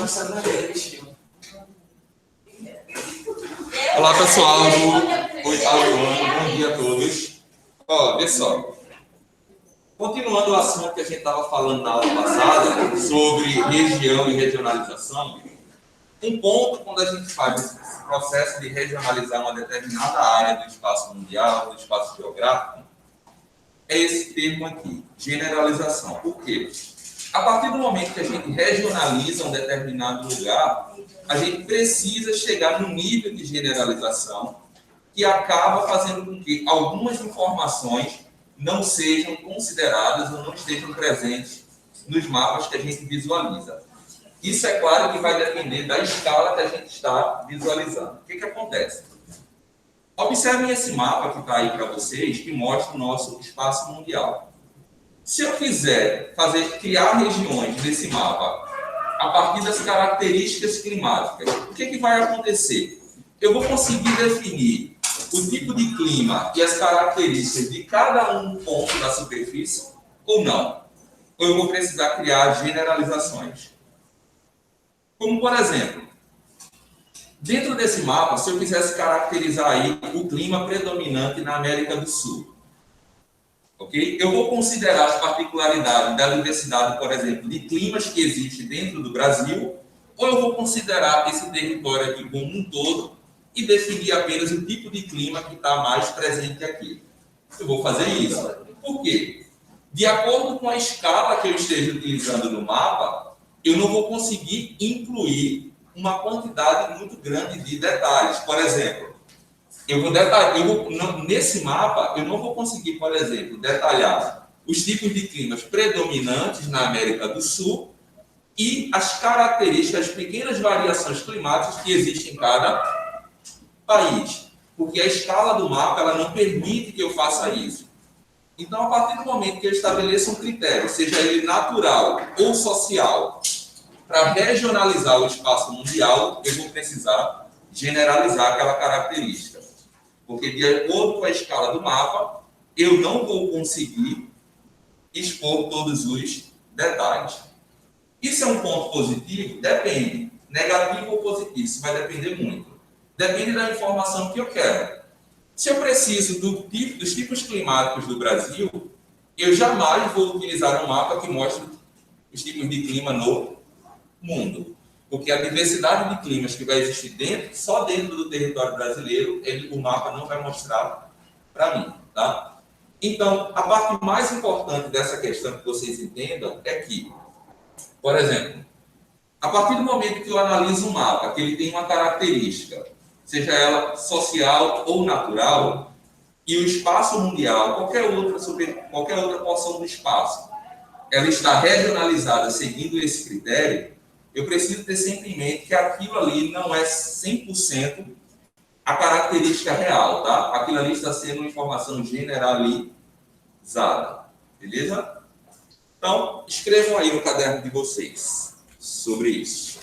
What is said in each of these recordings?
passando na rede. Olá, pessoal do oitavo ano, bom dia a todos. Ó, vê só. Continuando o assunto que a gente estava falando na aula passada, sobre região e regionalização, um ponto quando a gente faz esse processo de regionalizar uma determinada área do espaço mundial, do espaço geográfico, é esse termo aqui, generalização. Por quê? A partir do momento que a gente regionaliza um determinado lugar, a gente precisa chegar num nível de generalização que acaba fazendo com que algumas informações não sejam consideradas ou não estejam presentes nos mapas que a gente visualiza. Isso é claro que vai depender da escala que a gente está visualizando. O que acontece? Observem esse mapa que está aí para vocês, que mostra o nosso espaço mundial. Se eu quiser criar regiões nesse mapa a partir das características climáticas, o que vai acontecer? Eu vou conseguir definir o tipo de clima e as características de cada um ponto da superfície ou não? Ou eu vou precisar criar generalizações? Como, por exemplo, dentro desse mapa, se eu quisesse caracterizar aí o clima predominante na América do Sul, ok? Eu vou considerar as particularidades da diversidade, por exemplo, de climas que existe dentro do Brasil, ou eu vou considerar esse território aqui como um todo e definir apenas o tipo de clima que está mais presente aqui. Eu vou fazer isso. Por quê? De acordo com a escala que eu esteja utilizando no mapa, eu não vou conseguir incluir uma quantidade muito grande de detalhes. Por exemplo, nesse mapa, eu não vou conseguir, por exemplo, detalhar os tipos de climas predominantes na América do Sul e as características, as pequenas variações climáticas que existem em cada país, porque a escala do mapa ela não permite que eu faça isso. Então, a partir do momento que eu estabeleço um critério, seja ele natural ou social, para regionalizar o espaço mundial, eu vou precisar generalizar aquela característica. Porque, de acordo com a escala do mapa, eu não vou conseguir expor todos os detalhes. Isso é um ponto positivo? Depende. Negativo ou positivo? Isso vai depender muito. Depende da informação que eu quero. Se eu preciso dos tipos climáticos do Brasil, eu jamais vou utilizar um mapa que mostre os tipos de clima no mundo. Porque a diversidade de climas que vai existir só dentro do território brasileiro, o mapa não vai mostrar para mim. Tá? Então, a parte mais importante dessa questão que vocês entendam é que, por exemplo, a partir do momento que eu analiso um mapa, que ele tem uma característica, seja ela social ou natural, e o espaço mundial, qualquer outra porção do espaço, ela está regionalizada seguindo esse critério, eu preciso ter sempre em mente que aquilo ali não é 100% a característica real, tá? Aquilo ali está sendo uma informação generalizada, beleza? Então, escrevam aí no caderno de vocês sobre isso.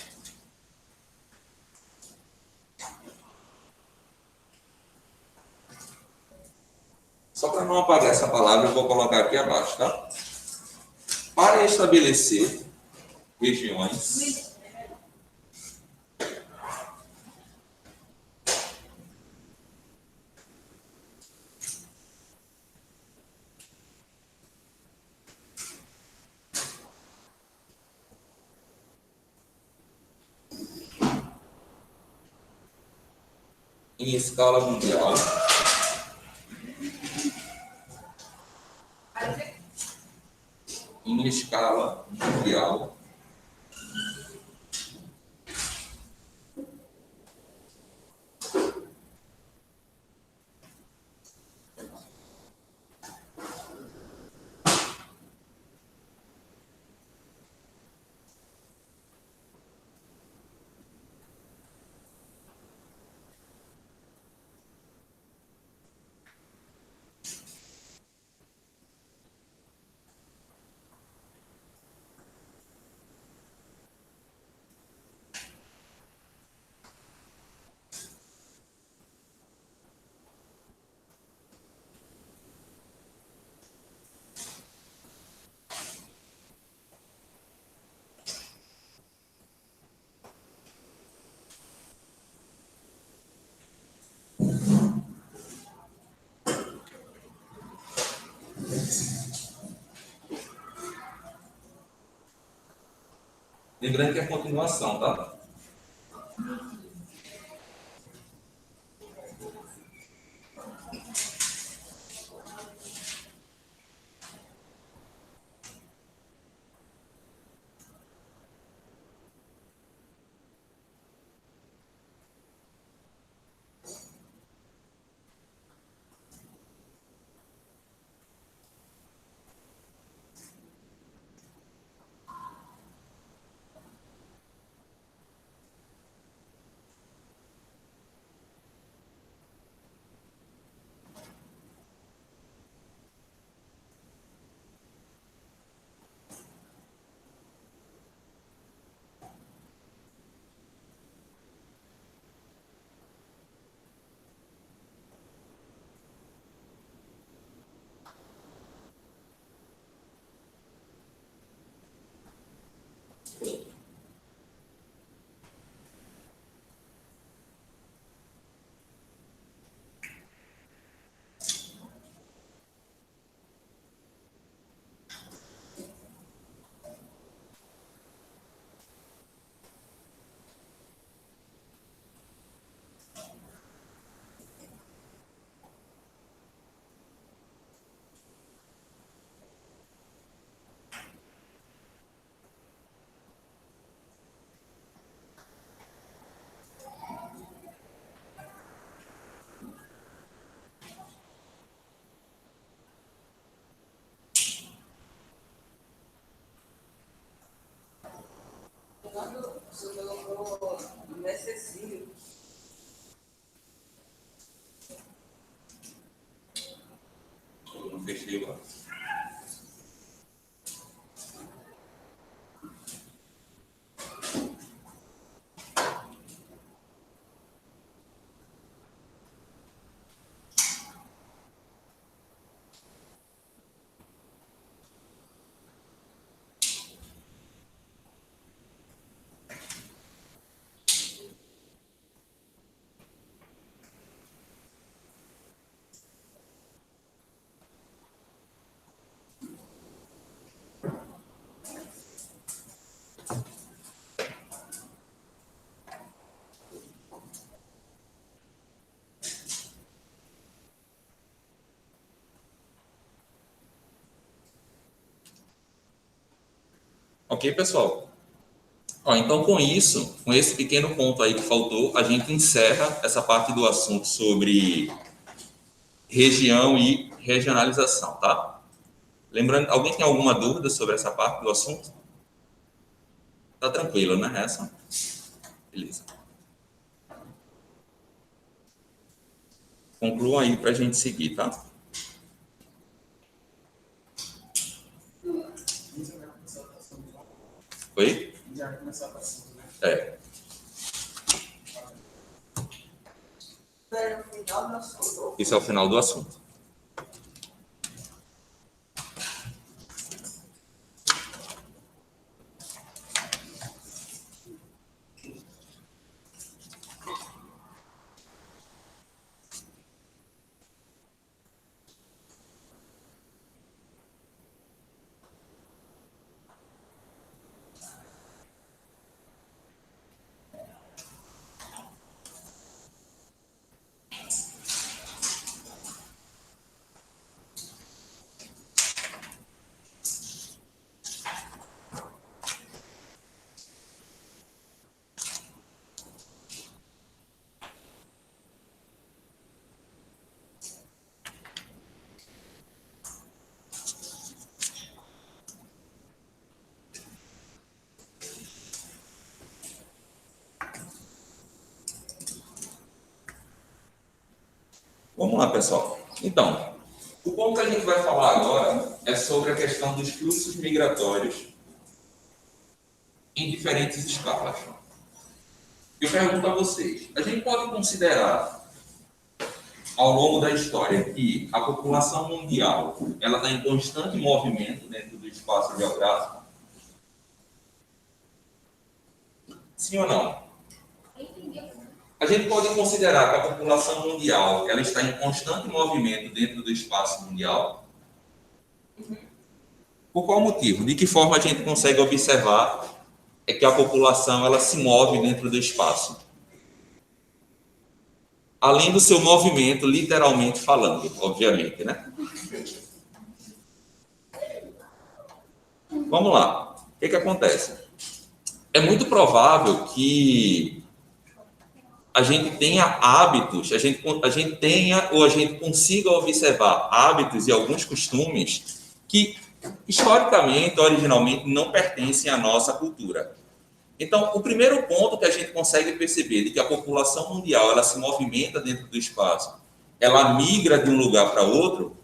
Só para não apagar essa palavra, eu vou colocar aqui abaixo, tá? Para estabelecer regiões em escala mundial, Lembrando que é continuação, tá? Eu não fechei agora. Ok, pessoal? Ó, então, com isso, com esse pequeno ponto aí que faltou, a gente encerra essa parte do assunto sobre região e regionalização, tá? Lembrando, alguém tem alguma dúvida sobre essa parte do assunto? Tá tranquilo, né? Essa? Beleza. Concluam aí para a gente seguir, tá? Oi? É. Isso é o final do assunto. Vamos lá, pessoal. Então, o ponto que a gente vai falar agora é sobre a questão dos fluxos migratórios em diferentes escalas. Eu pergunto a vocês, a gente pode considerar ao longo da história que a população mundial ela está em constante movimento dentro do espaço geográfico? Sim ou não? A gente pode considerar que a população mundial ela está em constante movimento dentro do espaço mundial? Por qual motivo? De que forma a gente consegue observar é que a população ela se move dentro do espaço. Além do seu movimento, literalmente falando, obviamente, né? Vamos lá. O que acontece? É muito provável que a gente tenha hábitos, a gente tenha ou a gente consiga observar hábitos e alguns costumes que, historicamente, originalmente, não pertencem à nossa cultura. Então, o primeiro ponto que a gente consegue perceber de que a população mundial ela se movimenta dentro do espaço, ela migra de um lugar para outro,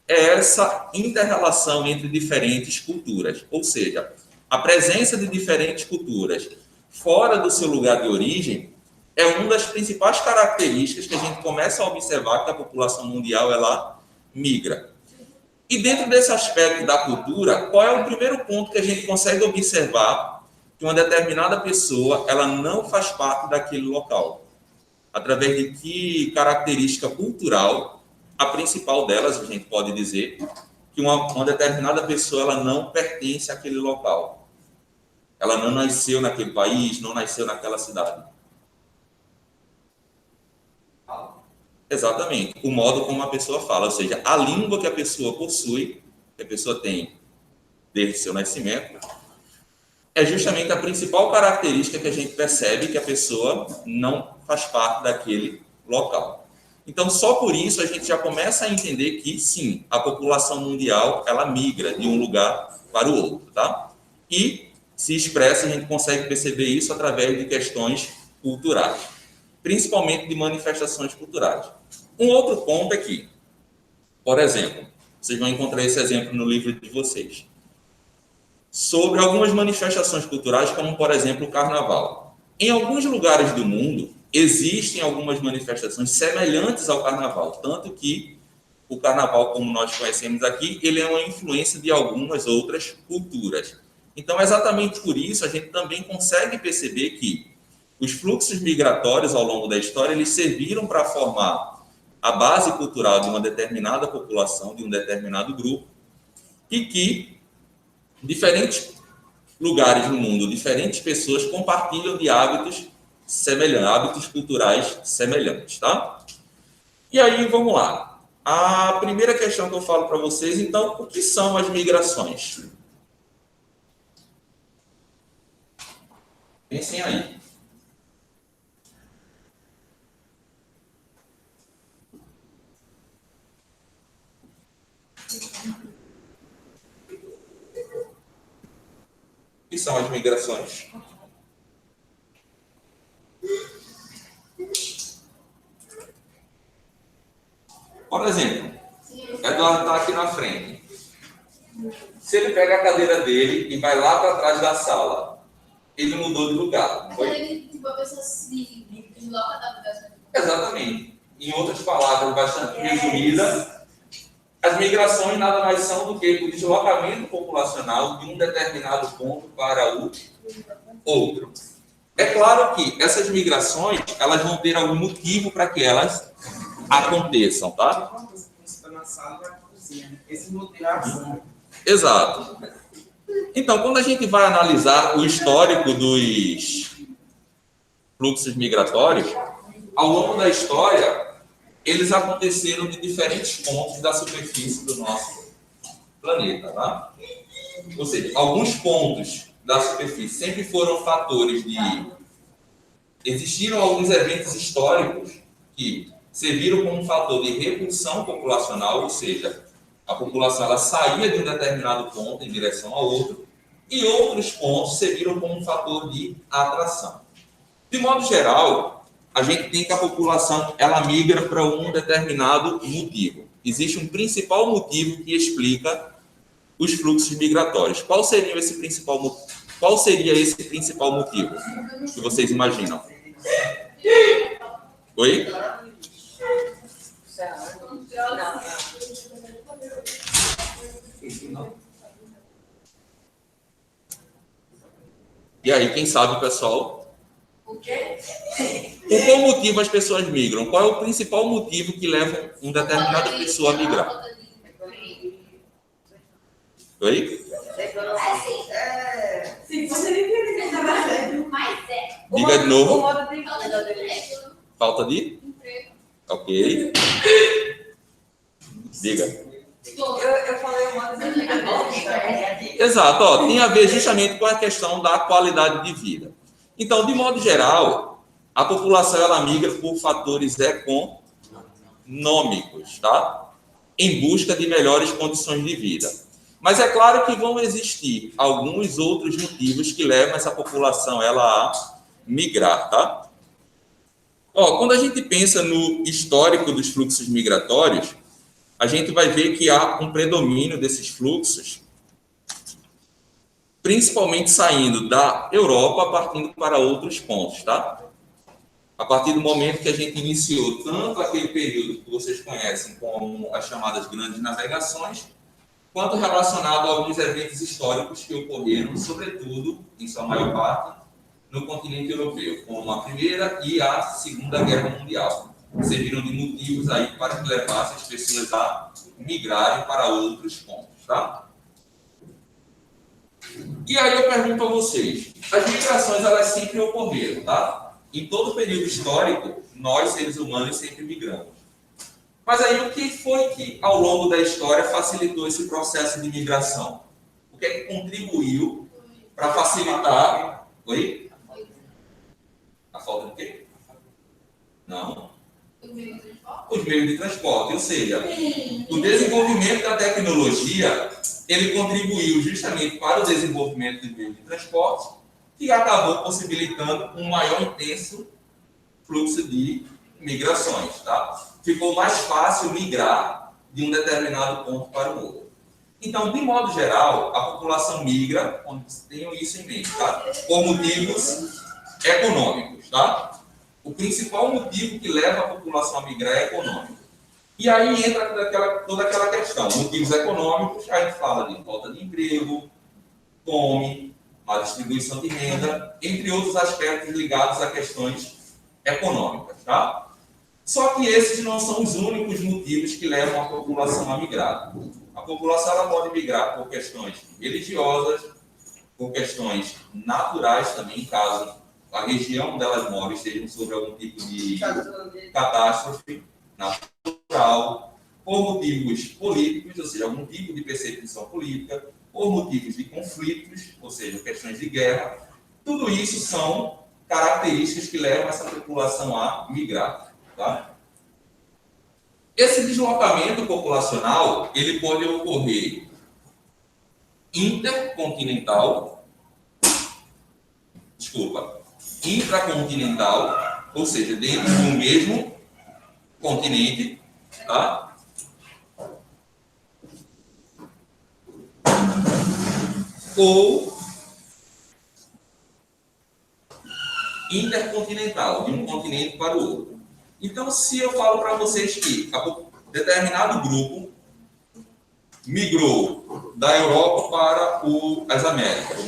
é essa inter-relação entre diferentes culturas. Ou seja, a presença de diferentes culturas fora do seu lugar de origem é uma das principais características que a gente começa a observar que a população mundial ela migra. E dentro desse aspecto da cultura, qual é o primeiro ponto que a gente consegue observar que uma determinada pessoa ela não faz parte daquele local? Através de que característica cultural, a principal delas, a gente pode dizer, que uma determinada pessoa ela não pertence àquele local. Ela não nasceu naquele país, não nasceu naquela cidade. Exatamente. O modo como a pessoa fala, ou seja, a língua que a pessoa possui, que a pessoa tem desde seu nascimento, é justamente a principal característica que a gente percebe que a pessoa não faz parte daquele local. Então, só por isso a gente já começa a entender que, sim, a população mundial, ela migra de um lugar para o outro, tá? E se expressa, a gente consegue perceber isso através de questões culturais, principalmente de manifestações culturais. Um outro ponto é que, por exemplo, vocês vão encontrar esse exemplo no livro de vocês, sobre algumas manifestações culturais, como, por exemplo, o carnaval. Em alguns lugares do mundo, existem algumas manifestações semelhantes ao carnaval, tanto que o carnaval, como nós conhecemos aqui, ele é uma influência de algumas outras culturas. Então, exatamente por isso, a gente também consegue perceber que os fluxos migratórios ao longo da história, eles serviram para formar a base cultural de uma determinada população, de um determinado grupo, e que diferentes lugares no mundo, diferentes pessoas compartilham de hábitos semelhantes, hábitos culturais semelhantes, tá? E aí, vamos lá. A primeira questão que eu falo para vocês, então, o que são as migrações? Pensem aí. O que são as migrações? Por exemplo, Eduardo está aqui na frente. Se ele pega a cadeira dele e vai lá para trás da sala, ele mudou de lugar. Foi? Tipo, a pessoa se desloca da lugar. Exatamente. Em outras palavras, bastante resumidas, as migrações nada mais são do que o deslocamento populacional de um determinado ponto para o outro. É claro que essas migrações, elas vão ter algum motivo para que elas aconteçam, tá? Exato. Então, quando a gente vai analisar o histórico dos fluxos migratórios, ao longo da história, eles aconteceram de diferentes pontos da superfície do nosso planeta, tá? Ou seja, alguns pontos da superfície sempre foram fatores de... Existiram alguns eventos históricos que serviram como um fator de repulsão populacional, ou seja, a população ela saía de um determinado ponto em direção ao outro, e outros pontos serviram como um fator de atração. De modo geral, a gente tem que a população ela migra para um determinado motivo. Existe um principal motivo que explica os fluxos migratórios. Qual seria esse principal motivo que vocês imaginam? Oi? E aí, quem sabe, pessoal? O quê? Por qual motivo as pessoas migram? Qual é o principal motivo que leva uma determinada pessoa a migrar? Oi? Sim, você nem queria que trabalhando. Mas Diga de novo. Falta de emprego. Falta de? Emprego. Ok. Diga. Eu falei o modo de emprego. Exato, ó, tem a ver justamente com a questão da qualidade de vida. Então, de modo geral, a população ela migra por fatores econômicos, tá? Em busca de melhores condições de vida. Mas é claro que vão existir alguns outros motivos que levam essa população ela a migrar, tá? Ó, quando a gente pensa no histórico dos fluxos migratórios, a gente vai ver que há um predomínio desses fluxos, principalmente saindo da Europa, partindo para outros pontos, tá? A partir do momento que a gente iniciou tanto aquele período que vocês conhecem como as chamadas grandes navegações, quanto relacionado a alguns eventos históricos que ocorreram, sobretudo, em sua maior parte, no continente europeu, como a Primeira e a Segunda Guerra Mundial. Serviram de motivos aí para que levassem as pessoas a migrarem para outros pontos, tá? E aí eu pergunto a vocês, as migrações elas sempre ocorreram, tá? Em todo período histórico, nós, seres humanos, sempre migramos. Mas aí o que foi que, ao longo da história, facilitou esse processo de migração? O que é que contribuiu para facilitar... Oi? A falta de quê? Não. Os meios de transporte, ou seja, o desenvolvimento da tecnologia, ele contribuiu justamente para o desenvolvimento dos meios de transporte, que acabou possibilitando um maior intenso fluxo de migrações, tá? Ficou mais fácil migrar de um determinado ponto para o outro. Então, de modo geral, a população migra, tenham isso em mente, tá? Por motivos econômicos, tá? O principal motivo que leva a população a migrar é econômico. E aí entra toda aquela questão. Motivos econômicos, a gente fala de falta de emprego, fome, má distribuição de renda, entre outros aspectos ligados a questões econômicas, tá? Só que esses não são os únicos motivos que levam a população a migrar. A população ela pode migrar por questões religiosas, por questões naturais também, caso a região onde elas moram esteja sobre algum tipo de catástrofe natural, por motivos políticos, ou seja, algum tipo de perseguição política, por motivos de conflitos, ou seja, questões de guerra. Tudo isso são características que levam essa população a migrar. Tá? Esse deslocamento populacional ele pode ocorrer intracontinental, ou seja, dentro do mesmo continente, tá? Ou intercontinental, de um continente para o outro. Então, se eu falo para vocês que determinado grupo migrou da Europa para as Américas,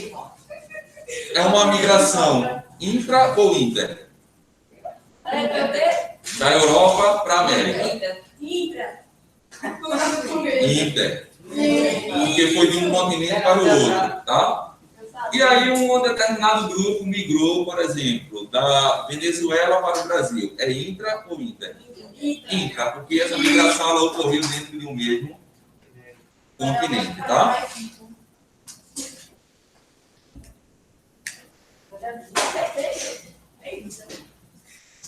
é uma migração intra ou inter? Da Europa para a América. Inter. Porque foi de um continente para o outro, tá? E aí um determinado grupo migrou, por exemplo, da Venezuela para o Brasil. É intra ou inter? Intra, porque essa migração ela ocorreu dentro de um mesmo continente, tá?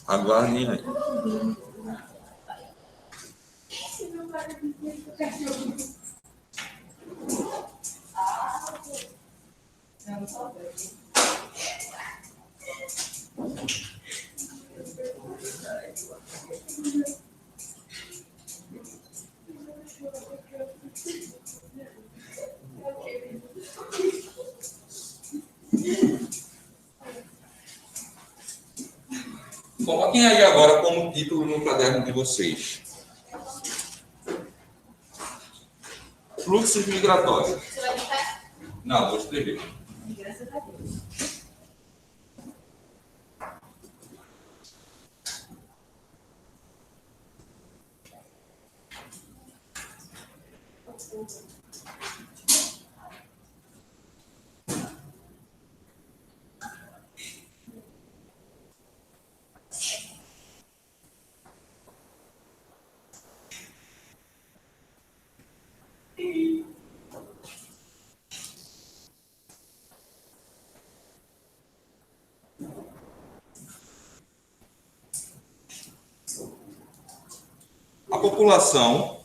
Aguardem aí. Coloquem aí agora como título no caderno de vocês. Fluxos migratórios. Você vai digitar? Não, vou escrever. Graças a Deus. população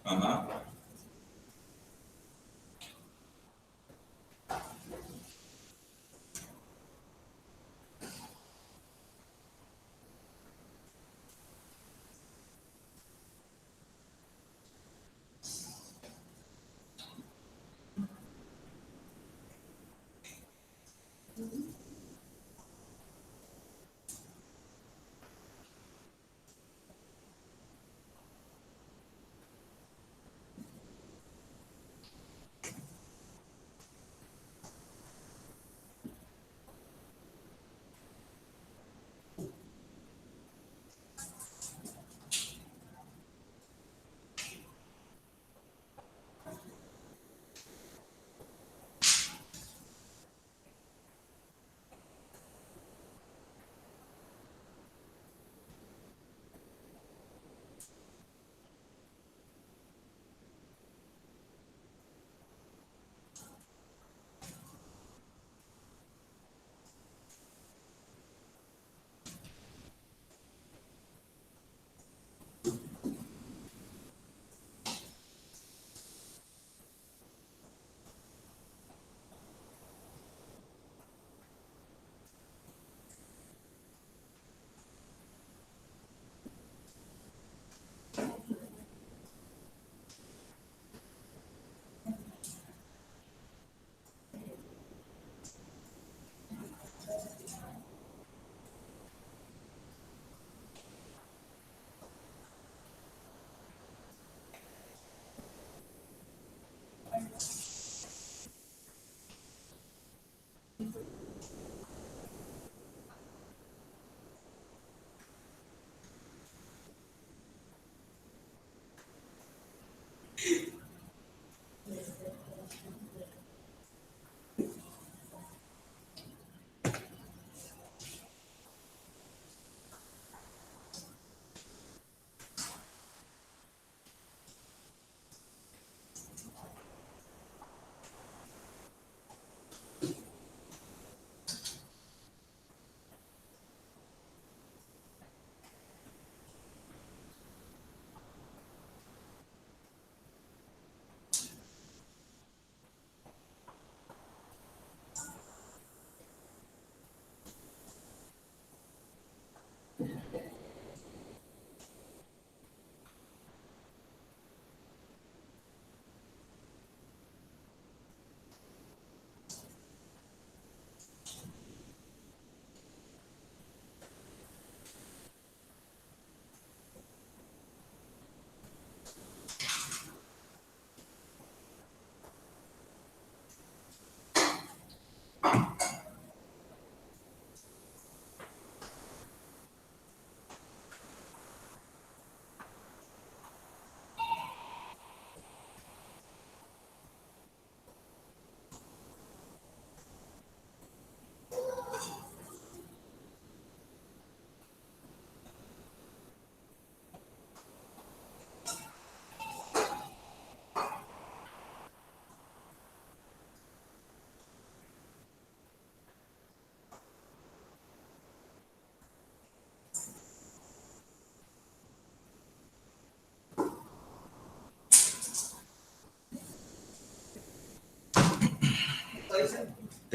Aham.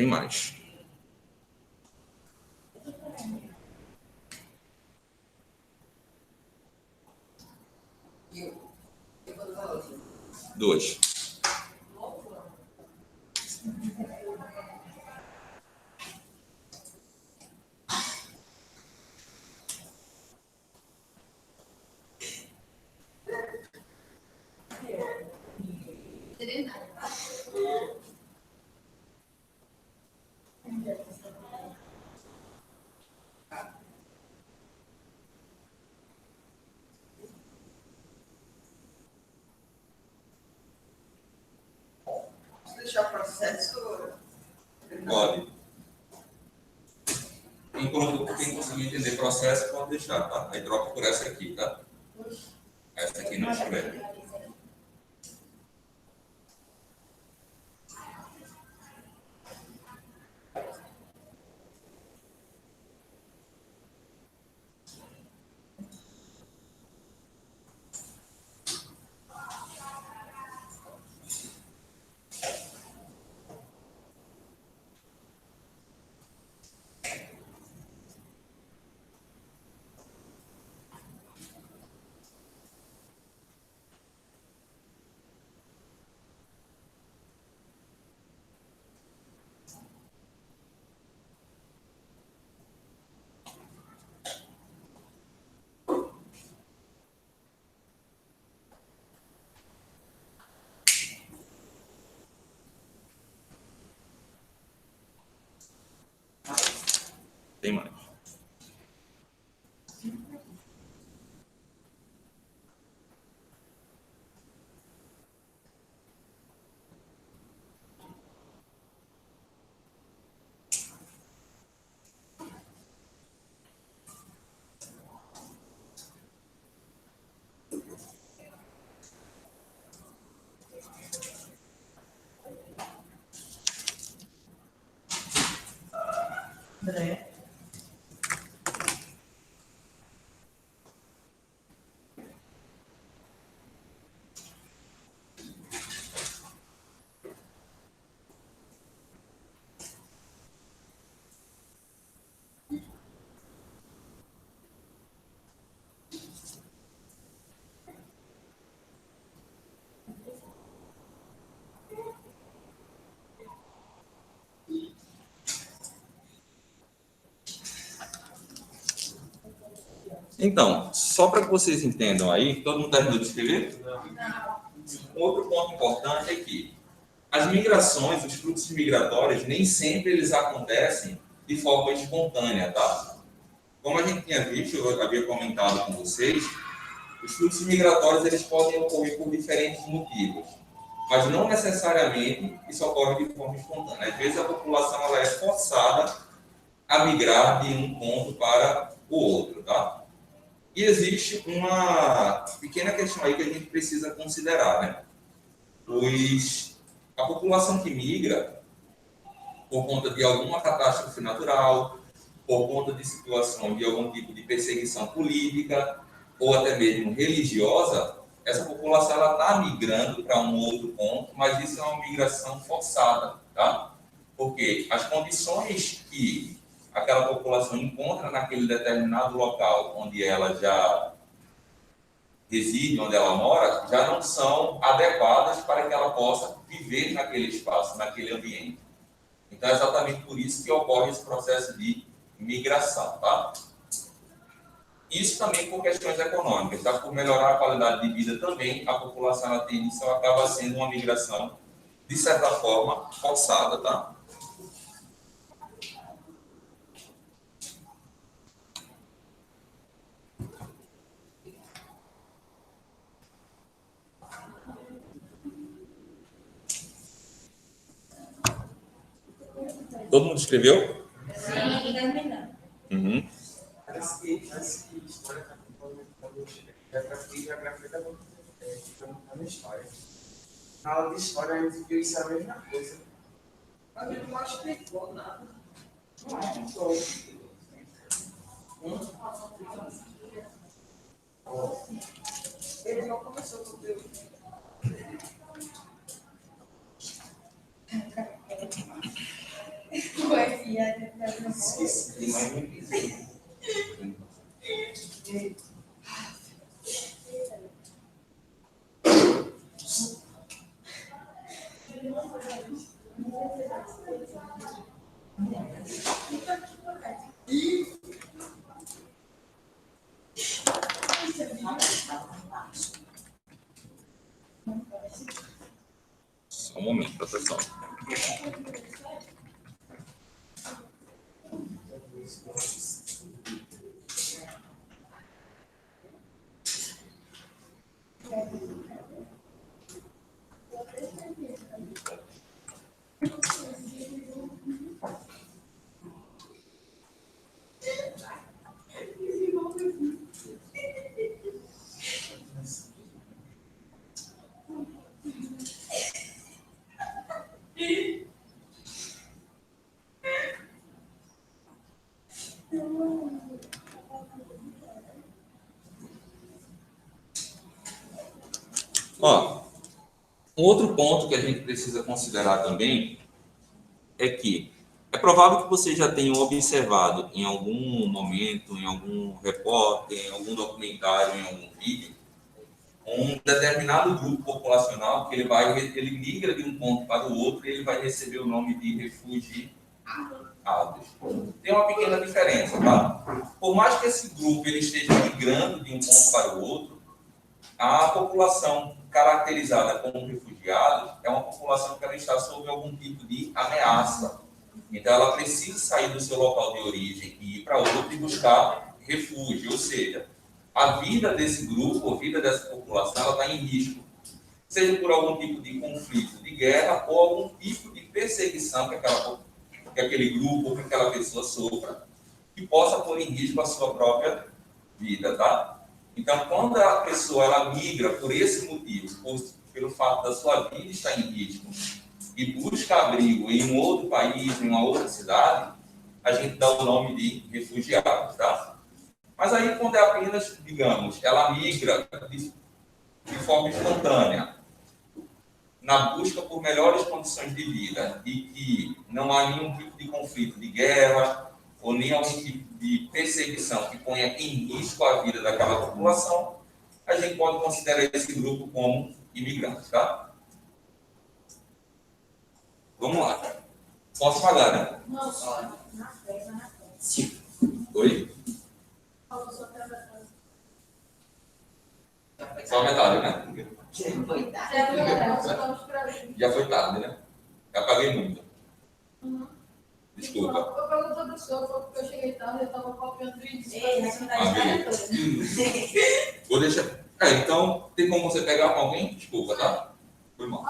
tem mais. Dois. Posso deixar o processo? Pode. Quem conseguir entender processo, pode deixar, tá? Aí troca por essa aqui, tá? Essa aqui não escreve. Tem mais. André. Então, só para que vocês entendam aí, todo mundo terminou de escrever? Um outro ponto importante é que as migrações, os fluxos migratórios, nem sempre eles acontecem de forma espontânea, tá? Como a gente tinha visto, eu havia comentado com vocês, os fluxos migratórios eles podem ocorrer por diferentes motivos, mas não necessariamente isso ocorre de forma espontânea. Às vezes a população ela é forçada a migrar de um ponto para o outro, tá? E existe uma pequena questão aí que a gente precisa considerar, né? A população que migra por conta de alguma catástrofe natural, por conta de situação de algum tipo de perseguição política ou até mesmo religiosa, essa população ela está migrando para um outro ponto, mas isso é uma migração forçada, tá? Porque as condições que aquela população encontra naquele determinado local onde ela já reside, onde ela mora, já não são adequadas para que ela possa viver naquele espaço, naquele ambiente. Então, é exatamente por isso que ocorre esse processo de migração, tá? Isso também por questões econômicas, tá? Por melhorar a qualidade de vida também, a população ela tem isso, ela acaba sendo uma migração, de certa forma, forçada, tá? Todo mundo escreveu? Sim, terminando. Uhum. Parece que história está quando geografia está contando história. Na aula de história a gente viu isso a mesma coisa. A gente não explicou nada. Não explicou. Ele não começou com o teu. Esqueci, mas não quis. Um momento, professor. Ó, um outro ponto que a gente precisa considerar também é que é provável que vocês já tenham observado em algum momento, em algum repórter, em algum documentário, em algum vídeo, um determinado grupo populacional que ele migra de um ponto para o outro e ele vai receber o nome de refugiados. Tem uma pequena diferença, tá? Por mais que esse grupo ele esteja migrando de um ponto para o outro, a população caracterizada como refugiados é uma população que ela está sob algum tipo de ameaça. Então, ela precisa sair do seu local de origem e ir para outro e buscar refúgio. Ou seja, a vida desse grupo, a vida dessa população, ela está em risco. Seja por algum tipo de conflito, de guerra, ou algum tipo de perseguição que aquele grupo ou que aquela pessoa sofra, que possa pôr em risco a sua própria vida, tá? Então, quando a pessoa ela migra por esse motivo, pelo fato da sua vida estar em risco, e busca abrigo em um outro país, em uma outra cidade, a gente dá o nome de refugiados, tá? Mas aí, quando é apenas, digamos, ela migra de forma espontânea, na busca por melhores condições de vida, e que não há nenhum tipo de conflito de guerra, ou nem algum tipo de perseguição que ponha em risco a vida daquela população, a gente pode considerar esse grupo como imigrantes, tá? Vamos lá. Posso pagar, né? Não, só na frente, na frente. Oi? Falou só pra você. Só metade, né? Já foi tarde, né? Já paguei muito. Uhum. Desculpa. Eu perguntei para o senhor, porque eu cheguei tarde, eu estava copiando o vídeo. Vou deixar. Então, tem como você pegar com alguém? Desculpa, tá? Foi mal.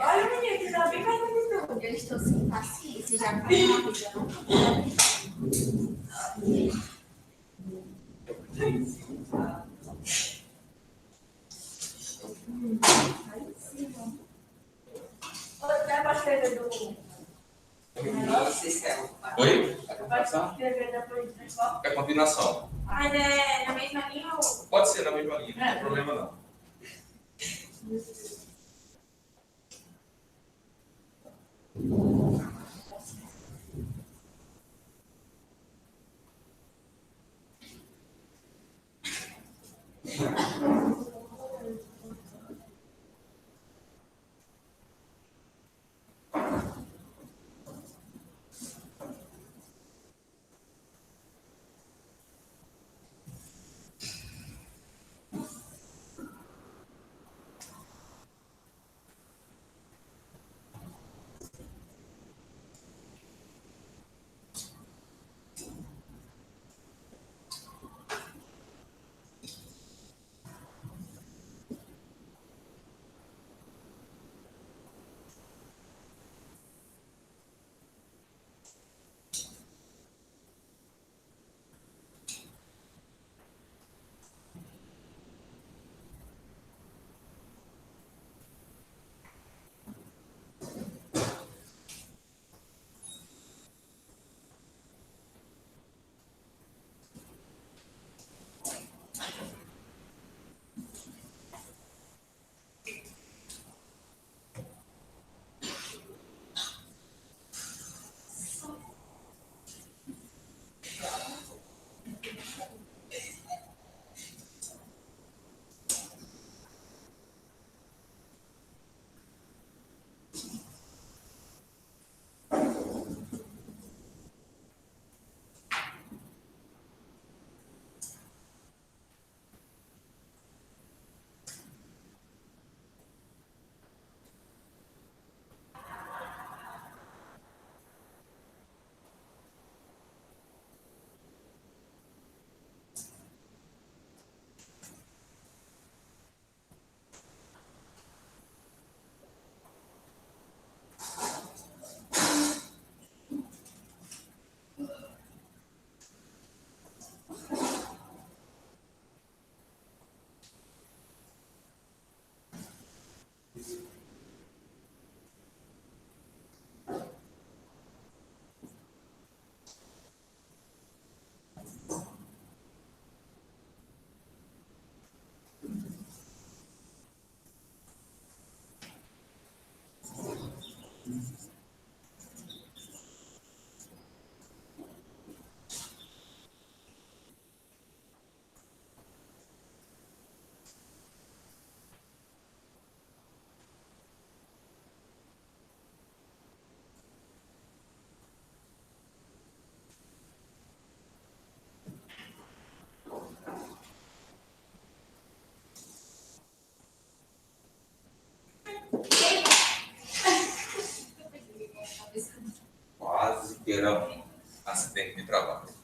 Olha, menina, que tá bem mais do que tu. Eu estou sem paciência, já faz uma vida, não? Olha, até para escrever do... Oi? Para escrever depois do transporte. É continuação. Mas é na mesma linha ou... Pode ser na mesma linha, não tem problema não. que era acidente de trabalho.